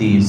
30।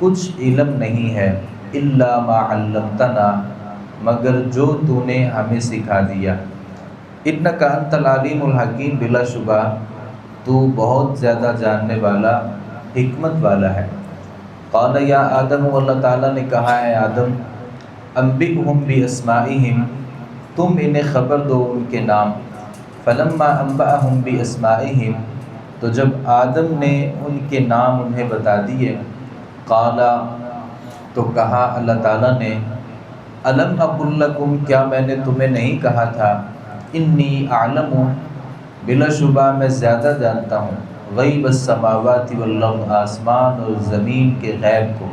کچھ علم نہیں ہے الا ما علمتنا مگر جو تو نے ہمیں سکھا دیا، انک انت العلیم الحکیم، بلا شبہ تو بہت زیادہ جاننے والا حکمت والا ہے۔ قال یا آدم، اللہ تعالیٰ نے کہا ہے آدم، انبئہم باسمائہم، تم انہیں خبر دو ان کے نام۔ فلما انبأہم باسمائہم، تو جب آدم نے ان کے نام انہیں بتا دیے، قال، تو کہا اللہ تعالیٰ نے، الم اقل لکم، کیا میں نے تمہیں نہیں کہا تھا، انی اعلم، بلا شبہ میں زیادہ جانتا ہوں، غیب السماوات والارض، آسمان اور زمین کے غیب کو،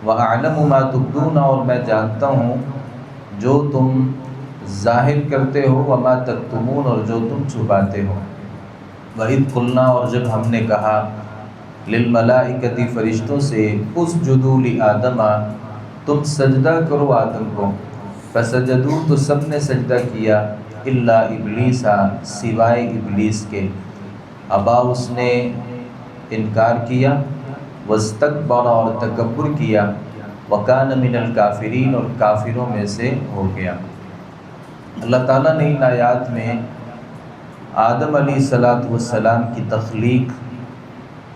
وَأَعْلَمُ مَا تُبْدُونَ، اور میں جانتا ہوں جو تم ظاہر کرتے ہو، وَمَا تَكْتُمُونَ، اور جو تم چھپاتے ہو۔ وَإِذْ قُلْنَا، اور جب ہم نے کہا، لِلْمَلَائِكَةِ، فرشتوں سے، اسْجُدُوا لِآدَمَ، تم سجدہ کرو آدم کو، فسجدوا، تو سب نے سجدہ کیا، الا ابلیس، سوائے ابلیس کے، ابا، اس نے انکار کیا، واستکبر، اور تکبر کیا، وکان من الکافرین، اور کافروں میں سے ہو گیا۔ اللہ تعالیٰ نے ان آیات میں آدم علیہ السلام کی تخلیق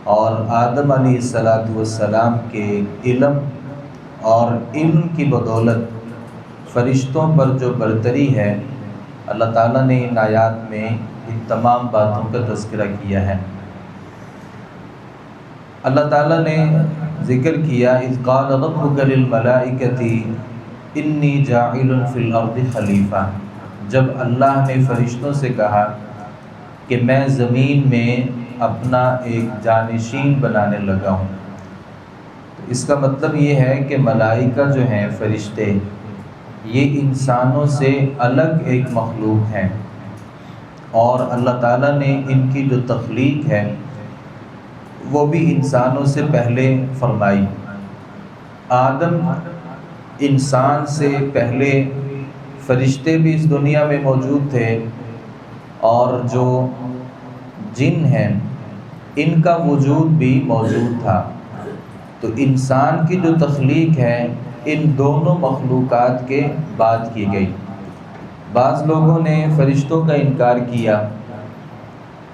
اور آدم علیہ السلام کے علم اور علم کی بدولت فرشتوں پر جو برتری ہے، اللہ تعالیٰ نے ان آیات میں ان تمام باتوں کا تذکرہ کیا ہے۔ اللہ تعالیٰ نے ذکر کیا، اذ قال ربک للملائکۃ انی جاعل فی الارض خلیفہ، جب اللہ نے فرشتوں سے کہا کہ میں زمین میں اپنا ایک جانشین بنانے لگا ہوں، تو اس کا مطلب یہ ہے کہ ملائکہ جو ہیں، فرشتے، یہ انسانوں سے الگ ایک مخلوق ہیں، اور اللہ تعالیٰ نے ان کی جو تخلیق ہے وہ بھی انسانوں سے پہلے فرمائی۔ آدم انسان سے پہلے فرشتے بھی اس دنیا میں موجود تھے، اور جو جن ہیں ان کا وجود بھی موجود تھا، تو انسان کی جو تخلیق ہے ان دونوں مخلوقات کے بعد کی گئی۔ بعض لوگوں نے فرشتوں کا انکار کیا،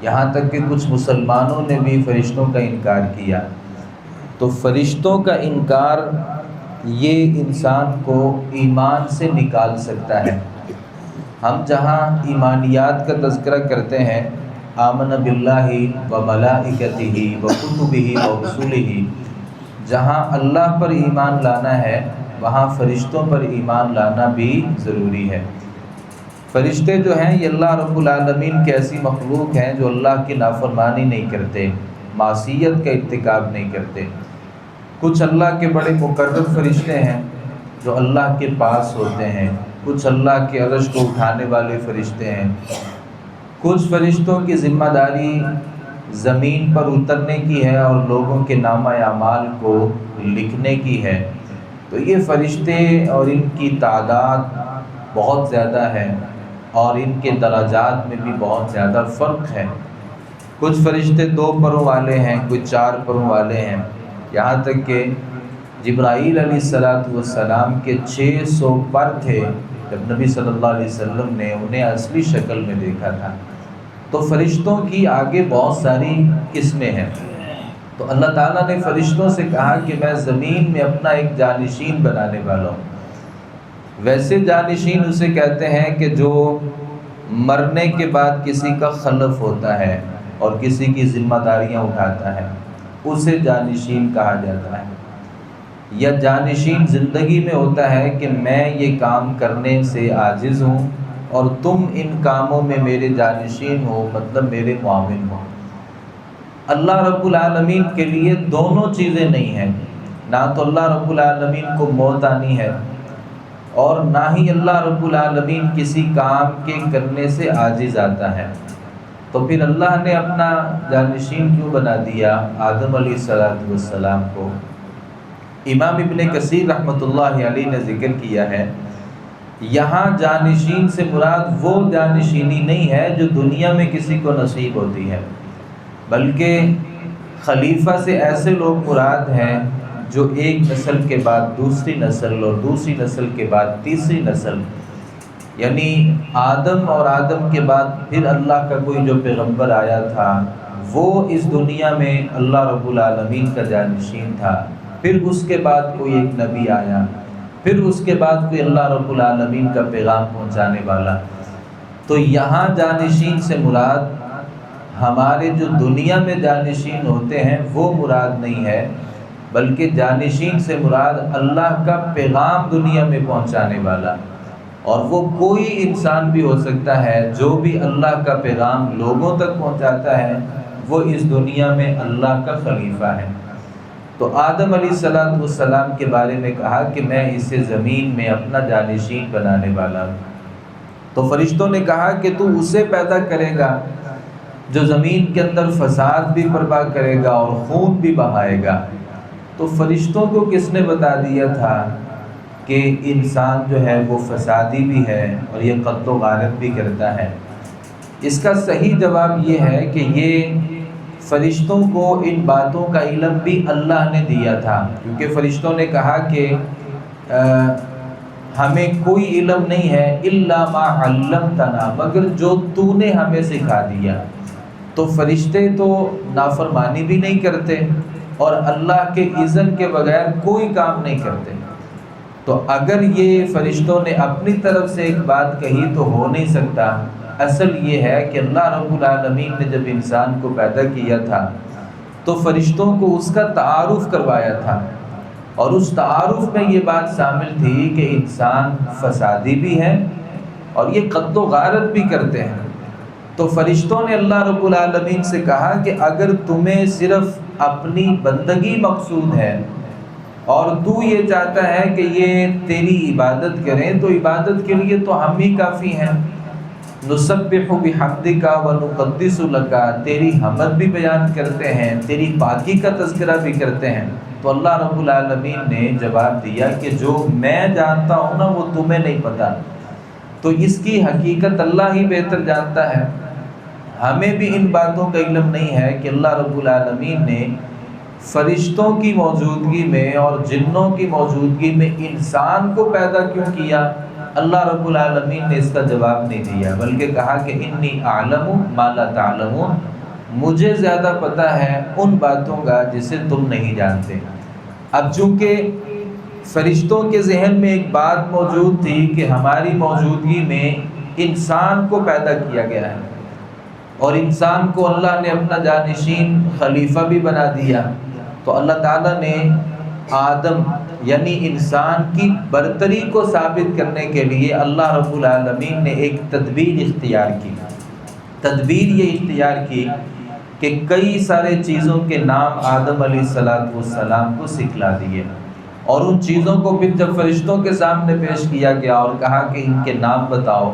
یہاں تک کہ کچھ مسلمانوں نے بھی فرشتوں کا انکار کیا۔ تو فرشتوں کا انکار یہ انسان کو ایمان سے نکال سکتا ہے۔ ہم جہاں ایمانیات کا تذکرہ کرتے ہیں، آمن باللہ وملائکتہ وکتبہ ورسلہ، جہاں اللہ پر ایمان لانا ہے وہاں فرشتوں پر ایمان لانا بھی ضروری ہے۔ فرشتے جو ہیں یہ اللہ رب العالمین کی ایسی مخلوق ہیں جو اللہ کی نافرمانی نہیں کرتے، معصیت کا ارتکاب نہیں کرتے۔ کچھ اللہ کے بڑے مقرب فرشتے ہیں جو اللہ کے پاس ہوتے ہیں، کچھ اللہ کے عرش کو اٹھانے والے فرشتے ہیں، کچھ فرشتوں کی ذمہ داری زمین پر اترنے کی ہے اور لوگوں کے نامہ اعمال کو لکھنے کی ہے۔ تو یہ فرشتے اور ان کی تعداد بہت زیادہ ہے، اور ان کے درجات میں بھی بہت زیادہ فرق ہے۔ کچھ فرشتے 2 پروں والے ہیں، کچھ 4 پروں والے ہیں، یہاں تک کہ جبرائیل علیہ السلام کے 600 پر تھے جب نبی صلی اللہ علیہ وسلم نے انہیں اصلی شکل میں دیکھا تھا۔ تو فرشتوں کی آگے بہت ساری قسمیں ہیں۔ تو اللہ تعالیٰ نے فرشتوں سے کہا کہ میں زمین میں اپنا ایک جانشین بنانے والا ہوں۔ ویسے جانشین اسے کہتے ہیں کہ جو مرنے کے بعد کسی کا خلف ہوتا ہے اور کسی کی ذمہ داریاں اٹھاتا ہے، اسے جانشین کہا جاتا ہے۔ یا جانشین زندگی میں ہوتا ہے کہ میں یہ کام کرنے سے عاجز ہوں اور تم ان کاموں میں میرے جانشین ہو، مطلب میرے معاون ہو۔ اللہ رب العالمین کے لیے دونوں چیزیں نہیں ہیں، نہ تو اللہ رب العالمین کو موت آنی ہے اور نہ ہی اللہ رب العالمین کسی کام کے کرنے سے عاجز آتا ہے۔ تو پھر اللہ نے اپنا جانشین کیوں بنا دیا آدم علیہ السلام کو؟ امام ابن کثیر رحمۃ اللہ علیہ نے ذکر کیا ہے، یہاں جانشین سے مراد وہ جانشینی نہیں ہے جو دنیا میں کسی کو نصیب ہوتی ہے، بلکہ خلیفہ سے ایسے لوگ مراد ہیں جو ایک نسل کے بعد دوسری نسل اور دوسری نسل کے بعد تیسری نسل، یعنی آدم اور آدم کے بعد پھر اللہ کا کوئی جو پیغمبر آیا تھا وہ اس دنیا میں اللہ رب العالمین کا جانشین تھا، پھر اس کے بعد کوئی ایک نبی آیا، پھر اس کے بعد کوئی اللہ رب العالمین کا پیغام پہنچانے والا۔ تو یہاں جانشین سے مراد ہمارے جو دنیا میں جانشین ہوتے ہیں وہ مراد نہیں ہے، بلکہ جانشین سے مراد اللہ کا پیغام دنیا میں پہنچانے والا، اور وہ کوئی انسان بھی ہو سکتا ہے جو بھی اللہ کا پیغام لوگوں تک پہنچاتا ہے وہ اس دنیا میں اللہ کا خلیفہ ہے۔ تو آدم علیہ السلام کے بارے میں کہا کہ میں اسے زمین میں اپنا جانشین بنانے والا ہوں۔ تو فرشتوں نے کہا کہ تو اسے پیدا کرے گا جو زمین کے اندر فساد بھی برپا کرے گا اور خون بھی بہائے گا۔ تو فرشتوں کو کس نے بتا دیا تھا کہ انسان جو ہے وہ فسادی بھی ہے اور یہ قتل و غارت بھی کرتا ہے؟ اس کا صحیح جواب یہ ہے کہ یہ فرشتوں کو ان باتوں کا علم بھی اللہ نے دیا تھا، کیونکہ فرشتوں نے کہا کہ ہمیں کوئی علم نہیں ہے الا ما علمتنا، مگر جو تو نے ہمیں سکھا دیا۔ تو فرشتے تو نافرمانی بھی نہیں کرتے اور اللہ کے اذن کے بغیر کوئی کام نہیں کرتے۔ تو اگر یہ فرشتوں نے اپنی طرف سے ایک بات کہی تو ہو نہیں سکتا۔ اصل یہ ہے کہ اللہ رب العالمین نے جب انسان کو پیدا کیا تھا تو فرشتوں کو اس کا تعارف کروایا تھا، اور اس تعارف میں یہ بات شامل تھی کہ انسان فسادی بھی ہے اور یہ قتل و غارت بھی کرتے ہیں۔ تو فرشتوں نے اللہ رب العالمین سے کہا کہ اگر تمہیں صرف اپنی بندگی مقصود ہے اور تو یہ چاہتا ہے کہ یہ تیری عبادت کریں تو عبادت کے لیے تو ہم ہی کافی ہیں۔ نسبح بحمدک ونقدس لک، تیری حمد بھی بیان کرتے ہیں، تیری پاکی کا تذکرہ بھی کرتے ہیں۔ تو اللہ رب العالمین نے جواب دیا کہ جو میں جانتا ہوں نا وہ تمہیں نہیں پتا، تو اس کی حقیقت اللہ ہی بہتر جانتا ہے۔ ہمیں بھی ان باتوں کا علم نہیں ہے کہ اللہ رب العالمین نے فرشتوں کی موجودگی میں اور جنوں کی موجودگی میں انسان کو پیدا کیوں کیا۔ اللہ رب العالمین نے اس کا جواب نہیں دیا، بلکہ کہا کہ انی اعلم ما لا تعلمون، مجھے زیادہ پتہ ہے ان باتوں کا جسے تم نہیں جانتے۔ اب چونکہ فرشتوں کے ذہن میں ایک بات موجود تھی کہ ہماری موجودگی میں انسان کو پیدا کیا گیا ہے اور انسان کو اللہ نے اپنا جانشین خلیفہ بھی بنا دیا، تو اللہ تعالیٰ نے آدم یعنی انسان کی برتری کو ثابت کرنے کے لیے اللہ رب العالمین نے ایک تدبیر اختیار کی۔ تدبیر یہ اختیار کی کہ کئی سارے چیزوں کے نام آدم علیہ السلام کو سکھلا دیے، اور ان چیزوں کو پھر جب فرشتوں کے سامنے پیش کیا گیا اور کہا کہ ان کے نام بتاؤ،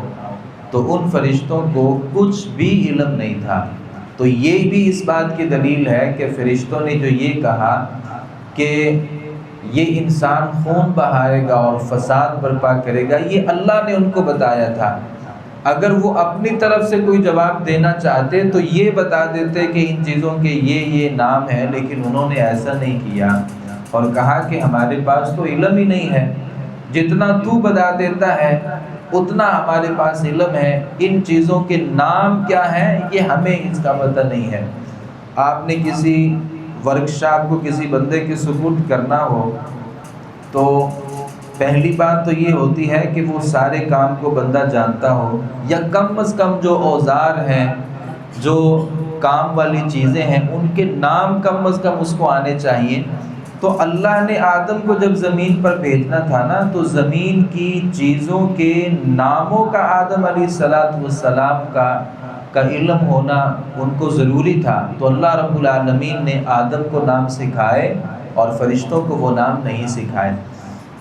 تو ان فرشتوں کو کچھ بھی علم نہیں تھا۔ تو یہ بھی اس بات کی دلیل ہے کہ فرشتوں نے جو یہ کہا کہ یہ انسان خون بہائے گا اور فساد برپا کرے گا، یہ اللہ نے ان کو بتایا تھا۔ اگر وہ اپنی طرف سے کوئی جواب دینا چاہتے تو یہ بتا دیتے کہ ان چیزوں کے یہ نام ہیں، لیکن انہوں نے ایسا نہیں کیا اور کہا کہ ہمارے پاس تو علم ہی نہیں ہے، جتنا تو بتا دیتا ہے اتنا ہمارے پاس علم ہے، ان چیزوں کے نام کیا ہیں یہ ہمیں اس کا پتہ نہیں ہے۔ آپ نے کسی ورکشاپ کو کسی بندے کے سپرد کرنا ہو تو پہلی بات تو یہ ہوتی ہے کہ وہ سارے کام کو بندہ جانتا ہو، یا کم از کم جو اوزار ہیں، جو کام والی چیزیں ہیں، ان کے نام کم از کم اس کو آنے چاہیے۔ تو اللہ نے آدم کو جب زمین پر بھیجنا تھا نا، تو زمین کی چیزوں کے ناموں کا آدم علیہ السلام کا علم ہونا ان کو ضروری تھا۔ تو اللہ رب العالمین نے آدم کو نام سکھائے اور فرشتوں کو وہ نام نہیں سکھائے۔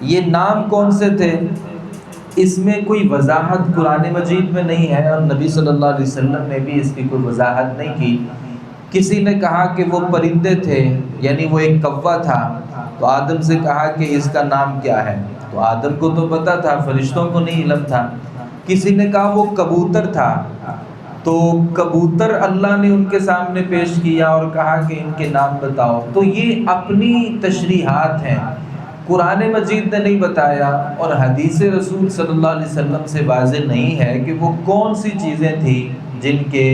یہ نام کون سے تھے اس میں کوئی وضاحت قرآن مجید میں نہیں ہے، اور نبی صلی اللہ علیہ وسلم نے بھی اس کی کوئی وضاحت نہیں کی۔ کسی نے کہا کہ وہ پرندے تھے، یعنی وہ ایک کوا تھا، تو آدم سے کہا کہ اس کا نام کیا ہے، تو آدم کو تو پتہ تھا، فرشتوں کو نہیں علم تھا۔ کسی نے کہا وہ کبوتر تھا، تو کبوتر اللہ نے ان کے سامنے پیش کیا اور کہا کہ ان کے نام بتاؤ، تو یہ اپنی تشریحات ہیں، قرآن مجید نے نہیں بتایا اور حدیث رسول صلی اللہ علیہ وسلم سے واضح نہیں ہے کہ وہ کون سی چیزیں تھیں جن کے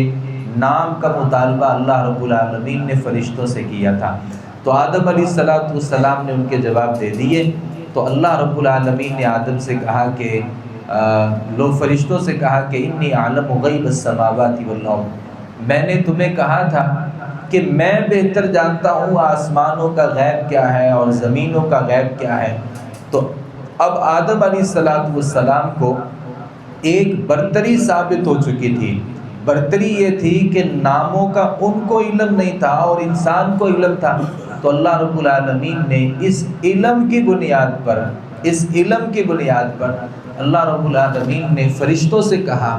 نام کا مطالبہ اللہ رب العالمین نے فرشتوں سے کیا تھا۔ تو آدم علیہ السلام نے ان کے جواب دے دیے، تو اللہ رب العالمین نے آدم سے کہا کہ لو فرشتوں سے کہا کہ انی اعلم غیب السماوات والارض، میں نے تمہیں کہا تھا کہ میں بہتر جانتا ہوں آسمانوں کا غیب کیا ہے اور زمینوں کا غیب کیا ہے۔ تو اب آدم علیہ السلام کو ایک برتری ثابت ہو چکی تھی۔ برتری یہ تھی کہ ناموں کا ان کو علم نہیں تھا اور انسان کو علم تھا۔ تو اللہ رب العالمین نے اس علم کی بنیاد پر اللہ رب العالمین نے فرشتوں سے کہا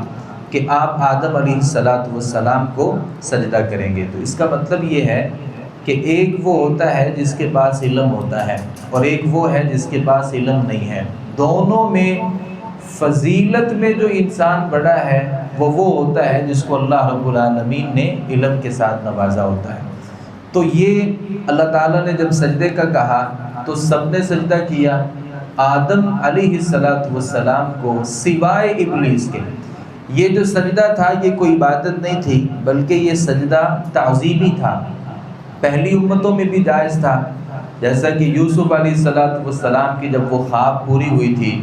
کہ آپ آدم علیہ السلام کو سجدہ کریں گے۔ تو اس کا مطلب یہ ہے کہ ایک وہ ہوتا ہے جس کے پاس علم ہوتا ہے اور ایک وہ ہے جس کے پاس علم نہیں ہے۔ دونوں میں فضیلت میں جو انسان بڑا ہے وہ ہوتا ہے جس کو اللہ رب العالمین نے علم کے ساتھ نوازا ہوتا ہے۔ تو یہ اللہ تعالیٰ نے جب سجدے کا کہا تو سب نے سجدہ کیا، آدم علیہ السلام کو سوائے ابلیس کے۔ یہ جو سجدہ تھا یہ کوئی عبادت نہیں تھی بلکہ یہ سجدہ تعظیمی تھا، پہلی امتوں میں بھی جائز تھا۔ جیسا کہ یوسف علیہ السلام کی جب وہ خواب پوری ہوئی تھی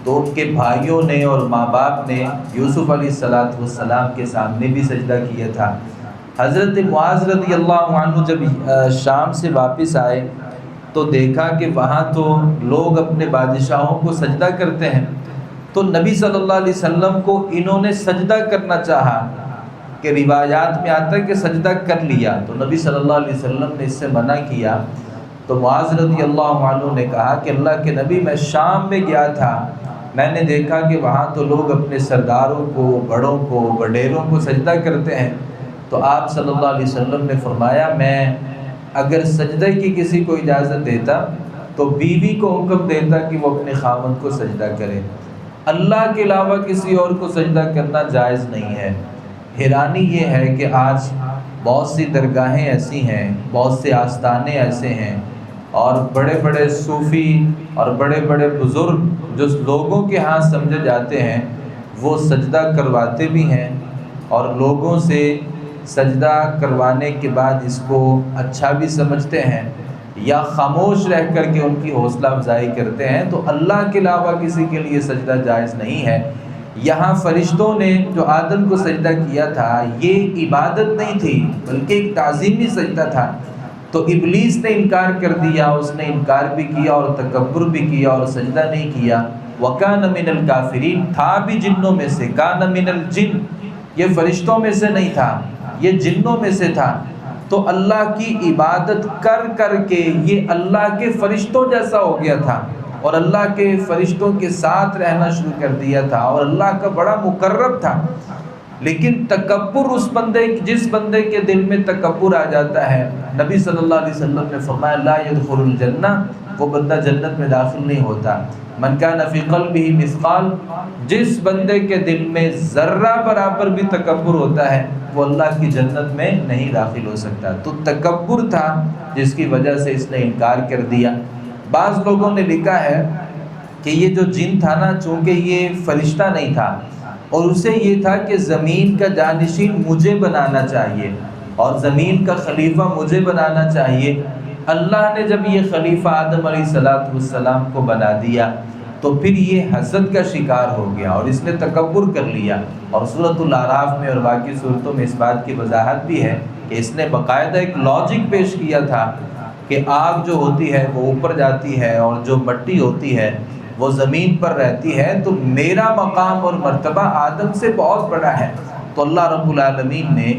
تو ان کے بھائیوں نے اور ماں باپ نے یوسف علیہ السلام کے سامنے بھی سجدہ کیا تھا۔ حضرت معاذ رضی اللہ عنہ جب شام سے واپس آئے تو دیکھا کہ وہاں تو لوگ اپنے بادشاہوں کو سجدہ کرتے ہیں، تو نبی صلی اللہ علیہ وسلم کو انہوں نے سجدہ کرنا چاہا کہ روایات میں آتا ہے کہ سجدہ کر لیا، تو نبی صلی اللہ علیہ وسلم نے اس سے منع کیا۔ تو معاذ رضی اللہ عنہ نے کہا کہ اللہ کے نبی میں شام میں گیا تھا، میں نے دیکھا کہ وہاں تو لوگ اپنے سرداروں کو، بڑوں کو، وڈیروں کو سجدہ کرتے ہیں۔ تو آپ صلی اللہ علیہ وسلم نے فرمایا میں اگر سجدے کی کسی کو اجازت دیتا تو بیوی کو حکم دیتا کہ وہ اپنے خاوند کو سجدہ کرے، اللہ کے علاوہ کسی اور کو سجدہ کرنا جائز نہیں ہے۔ حیرانی یہ ہے کہ آج بہت سی درگاہیں ایسی ہیں، بہت سے آستانے ایسے ہیں اور بڑے بڑے صوفی اور بڑے بڑے بزرگ جو لوگوں کے ہاں سمجھے جاتے ہیں وہ سجدہ کرواتے بھی ہیں اور لوگوں سے سجدہ کروانے کے بعد اس کو اچھا بھی سمجھتے ہیں یا خاموش رہ کر کے ان کی حوصلہ افزائی کرتے ہیں۔ تو اللہ کے علاوہ کسی کے لیے سجدہ جائز نہیں ہے۔ یہاں فرشتوں نے جو آدم کو سجدہ کیا تھا یہ عبادت نہیں تھی بلکہ ایک تعظیمی سجدہ تھا، تو ابلیس نے انکار کر دیا، اس نے انکار بھی کیا اور تکبر بھی کیا اور سجدہ نہیں کیا۔ وَكَانَ مِنَ الْكَافِرِينَ، تھا بھی جنوں میں سے، کَانَ مِنَ الْجِنِّ، یہ فرشتوں میں سے نہیں تھا، یہ جنوں میں سے تھا۔ تو اللہ کی عبادت کر کر کے یہ اللہ کے فرشتوں جیسا ہو گیا تھا اور اللہ کے فرشتوں کے ساتھ رہنا شروع کر دیا تھا اور اللہ کا بڑا مقرب تھا۔ لیکن تکبر جس بندے کے دل میں تکبر آ جاتا ہے، نبی صلی اللہ علیہ وسلم نے فرمایا لا يدخل الجنہ، وہ بندہ جنت میں داخل نہیں ہوتا۔ من کان فی قلبہ مثقال، جس بندے کے دل میں ذرہ برابر بھی تکبر ہوتا ہے وہ اللہ کی جنت میں نہیں داخل ہو سکتا۔ تو تکبر تھا جس کی وجہ سے اس نے انکار کر دیا۔ بعض لوگوں نے لکھا ہے کہ یہ جو جن تھا نا، چونکہ یہ فرشتہ نہیں تھا اور اسے یہ تھا کہ زمین کا جانشین مجھے بنانا چاہیے اور زمین کا خلیفہ مجھے بنانا چاہیے، اللہ نے جب یہ خلیفہ آدم علیہ السلام کو بنا دیا تو پھر یہ حسد کا شکار ہو گیا اور اس نے تکبر کر لیا۔ اور سورۃ الاعراف میں اور باقی صورتوں میں اس بات کی وضاحت بھی ہے کہ اس نے باقاعدہ ایک لاجک پیش کیا تھا کہ آگ جو ہوتی ہے وہ اوپر جاتی ہے اور جو مٹی ہوتی ہے وہ زمین پر رہتی ہے، تو میرا مقام اور مرتبہ آدم سے بہت بڑا ہے۔ تو اللہ رب العالمین نے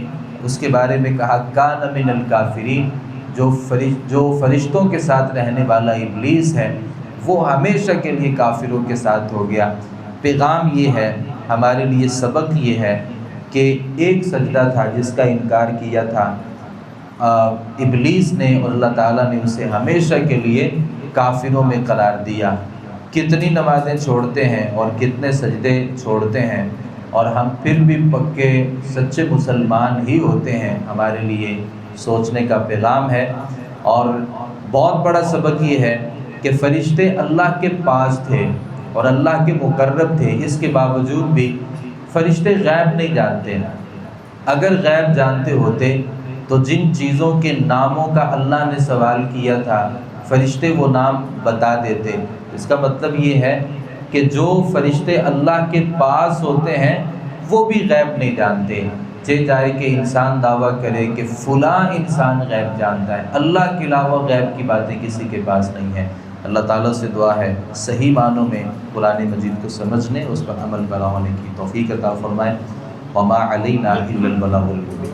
اس کے بارے میں کہا کان من الکافرین، جو فرشتوں کے ساتھ رہنے والا ابلیس ہے وہ ہمیشہ کے لیے کافروں کے ساتھ ہو گیا۔ پیغام یہ ہے ہمارے لیے، سبق یہ ہے کہ ایک سجدہ تھا جس کا انکار کیا تھا ابلیس نے اور اللہ تعالیٰ نے اسے ہمیشہ کے لیے کافروں میں قرار دیا۔ کتنی نمازیں چھوڑتے ہیں اور کتنے سجدے چھوڑتے ہیں، اور ہم پھر بھی پکے سچے مسلمان ہی ہوتے ہیں، ہمارے لیے سوچنے کا پیغام ہے۔ اور بہت بڑا سبق یہ ہے کہ فرشتے اللہ کے پاس تھے اور اللہ کے مقرب تھے، اس کے باوجود بھی فرشتے غیب نہیں جانتے۔ اگر غیب جانتے ہوتے تو جن چیزوں کے ناموں کا اللہ نے سوال کیا تھا فرشتے وہ نام بتا دیتے۔ اس کا مطلب یہ ہے کہ جو فرشتے اللہ کے پاس ہوتے ہیں وہ بھی غیب نہیں جانتے، چاہے کہ انسان دعویٰ کرے کہ فلاں انسان غیب جانتا ہے، اللہ کے علاوہ غیب کی باتیں کسی کے پاس نہیں ہیں۔ اللہ تعالیٰ سے دعا ہے صحیح معنوں میں قرآن مجید کو سمجھنے، اس پر عمل پیرا ہونے کی توفیق عطا فرمائے۔ وما علینا الا البلاغ المبین۔